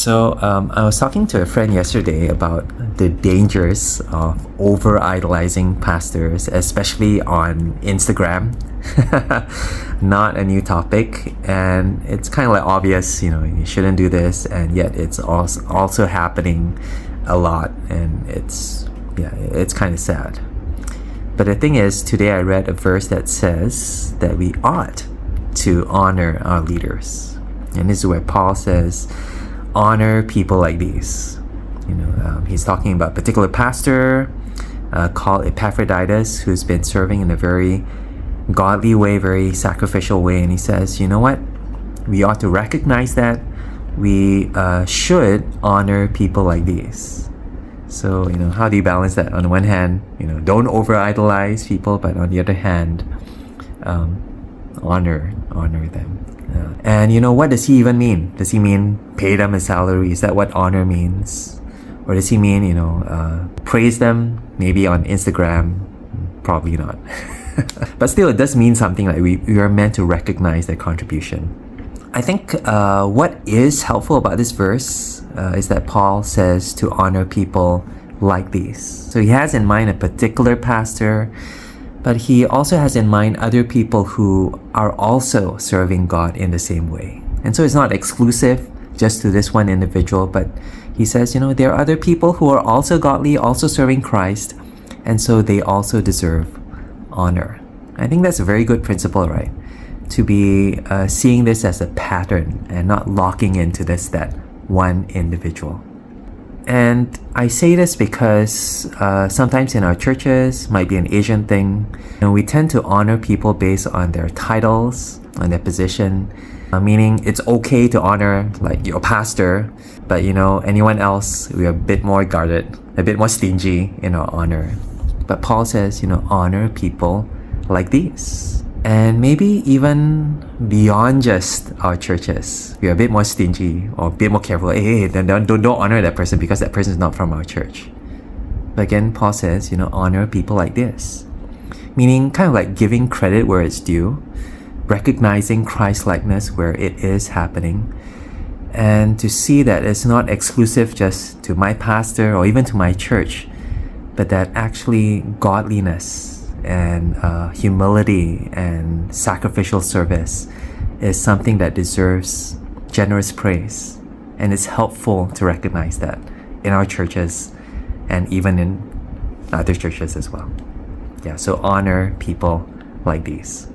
I was talking to a friend yesterday about the dangers of over idolizing pastors, especially on Instagram. Not a new topic, and it's kind of like obvious, you shouldn't do this, and yet it's also happening a lot, and it's kind of sad. But the thing is, today I read a verse that says that we ought to honor our leaders. And this is where Paul says, honor people like these. He's talking about a particular pastor called Epaphroditus, who's been serving in a very godly way, very sacrificial way. And he says, you know what? We ought to recognize that. We should honor people like these. So, how do you balance that? On the one hand, don't over-idolize people, but on the other hand, honor them. And what does he even mean? Does he mean pay them a salary? Is that what honor means? Or does he mean, praise them maybe on Instagram? Probably not. But still, it does mean something. Like we are meant to recognize their contribution. I think what is helpful about this verse is that Paul says to honor people like these. So he has in mind a particular pastor, but he also has in mind other people who are also serving God in the same way. And so it's not exclusive just to this one individual, but he says, there are other people who are also godly, also serving Christ, and so they also deserve honor. I think that's a very good principle, right? To be seeing this as a pattern and not locking into that one individual. And I say this because sometimes in our churches, might be an Asian thing, we tend to honor people based on their titles, on their position, meaning it's okay to honor like your pastor, but anyone else, we're a bit more guarded, a bit more stingy in our honor. But Paul says, honor people like these. And maybe even beyond just our churches, we are a bit more stingy or a bit more careful. Hey, don't honor that person because that person is not from our church. But again, Paul says, honor people like this. Meaning kind of like giving credit where it's due, recognizing Christ-likeness where it is happening, and to see that it's not exclusive just to my pastor or even to my church, but that actually godliness and humility and sacrificial service is something that deserves generous praise, and it's helpful to recognize that in our churches and even in other churches as well. So honor people like these.